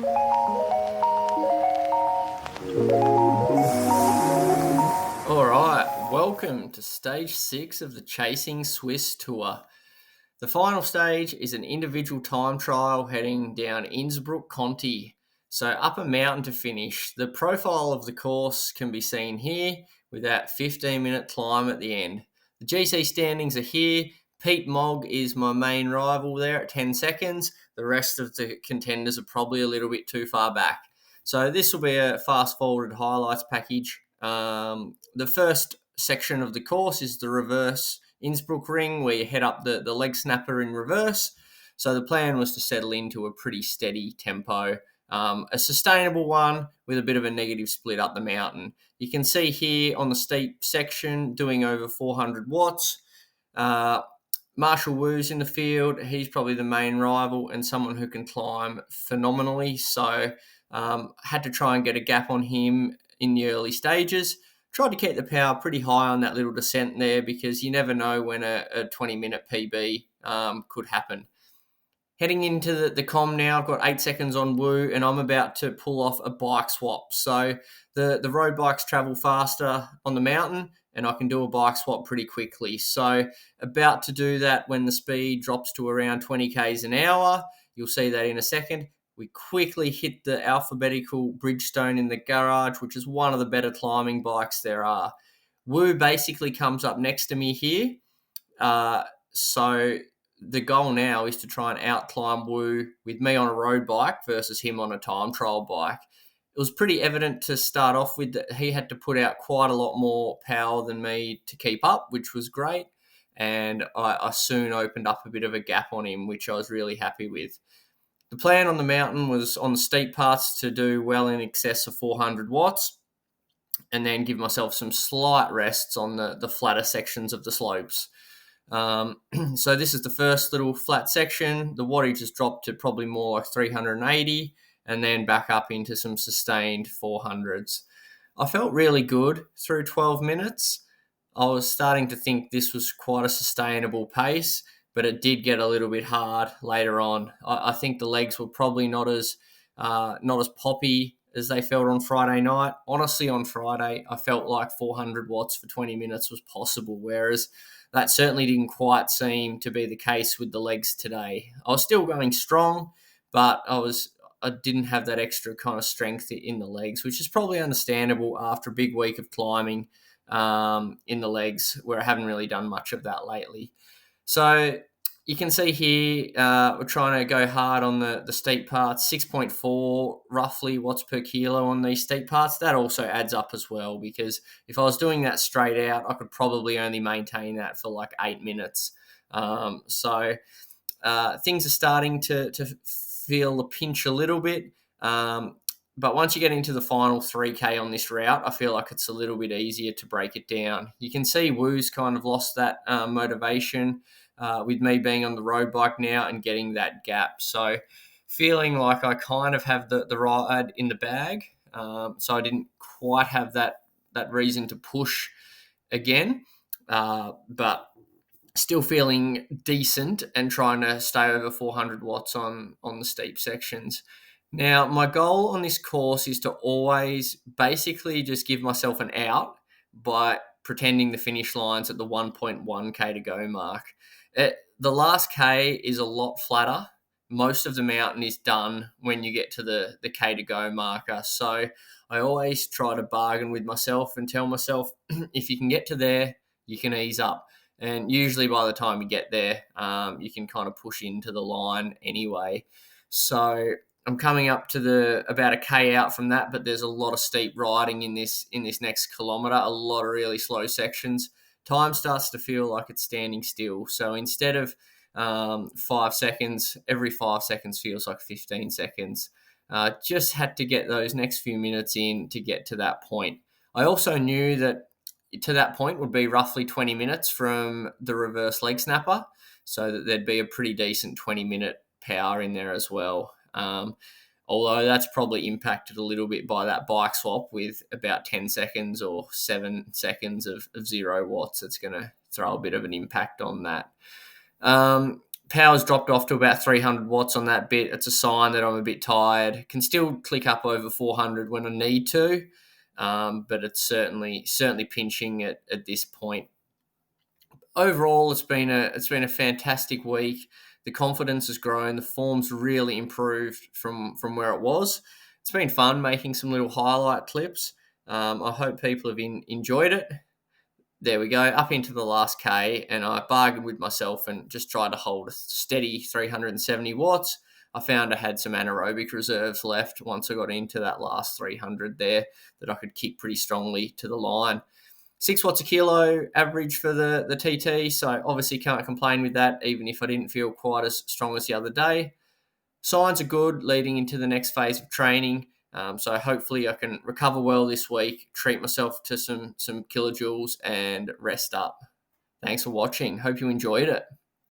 All right, welcome to stage 6 of the Chasing Swiss Tour. The final stage is an individual time trial heading down Innsbruck Conti, so up a mountain to finish. The profile of the course can be seen here with that 15-minute climb at the end. The GC standings are here. Pete Mogg is my main rival there at 10 seconds. The rest of the contenders are probably a little bit too far back. So this will be a fast-forwarded highlights package. The first section of the course is the reverse Innsbruck ring, where you head up the leg snapper in reverse. So the plan was to settle into a pretty steady tempo, a sustainable one with a bit of a negative split up the mountain. You can see here on the steep section doing over 400 watts. Marshall Wu's in the field. He's probably the main rival and someone who can climb phenomenally. So had to try and get a gap on him in the early stages. Tried to keep the power pretty high on that little descent there because you never know when a 20-minute PB could happen. Heading into the comm now, I've got 8 seconds on Wu, and I'm about to pull off a bike swap. So the road bikes travel faster on the mountain, and I can do a bike swap pretty quickly. So about to do that when the speed drops to around 20 k's an hour. You'll see that in a second. We quickly hit the alphabetical Bridgestone in the garage, which is one of the better climbing bikes there are. Wu basically comes up next to me here. So the goal now is to try and out-climb Wu with me on a road bike versus him on a time trial bike. It was pretty evident to start off with that he had to put out quite a lot more power than me to keep up, which was great. And I soon opened up a bit of a gap on him, which I was really happy with. The plan on the mountain was on the steep parts to do well in excess of 400 watts and then give myself some slight rests on the flatter sections of the slopes. So this is the first little flat section. The wattage has dropped to probably more like 380 and then back up into some sustained 400s. I felt really good through 12 minutes. I was starting to think this was quite a sustainable pace, but it did get a little bit hard later on. I think the legs were probably not as poppy as they felt on Friday night. Honestly, on Friday, I felt like 400 watts for 20 minutes was possible, whereas that certainly didn't quite seem to be the case with the legs today. I was still going strong, but I didn't have that extra kind of strength in the legs, which is probably understandable after a big week of climbing in the legs, where I haven't really done much of that lately. So you can see here we're trying to go hard on the steep parts, 6.4 roughly watts per kilo on these steep parts. That also adds up as well, because if I was doing that straight out, I could probably only maintain that for like 8 minutes. So things are starting to feel the pinch a little bit. But once you get into the final 3K on this route, I feel like it's a little bit easier to break it down. You can see Wu's kind of lost that motivation with me being on the road bike now and getting that gap. So feeling like I kind of have the ride in the bag. So I didn't quite have that reason to push again. But still feeling decent and trying to stay over 400 watts on the steep sections. Now, my goal on this course is to always basically just give myself an out by pretending the finish line's at the 1.1k to go mark. The last K is a lot flatter. Most of the mountain is done when you get to the K to go marker. So I always try to bargain with myself and tell myself, if you can get to there, you can ease up. And usually by the time you get there, you can kind of push into the line anyway. So I'm coming up to about a K out from that, but there's a lot of steep riding in this next kilometre, a lot of really slow sections. Time starts to feel like it's standing still. So instead of 5 seconds, every 5 seconds feels like 15 seconds. Just had to get those next few minutes in to get to that point. I also knew that to that point would be roughly 20 minutes from the reverse leg snapper, so that there'd be a pretty decent 20-minute power in there as well. Although that's probably impacted a little bit by that bike swap with about 10 seconds or 7 seconds of 0 watts. It's going to throw a bit of an impact on that. Power's dropped off to about 300 watts on that bit. It's a sign that I'm a bit tired. Can still click up over 400 when I need to, but it's certainly pinching at this point. Overall, it's been a fantastic week. The confidence has grown. The form's really improved from where it was. It's been fun making some little highlight clips. I hope people have enjoyed it. There we go, up into the last K, and I bargained with myself and just tried to hold a steady 370 watts. I found I had some anaerobic reserves left once I got into that last 300 there that I could kick pretty strongly to the line. 6 watts a kilo average for the TT, so obviously can't complain with that, even if I didn't feel quite as strong as the other day. Signs are good leading into the next phase of training. So hopefully I can recover well this week, treat myself to some kilojoules and rest up. Thanks for watching. Hope you enjoyed it.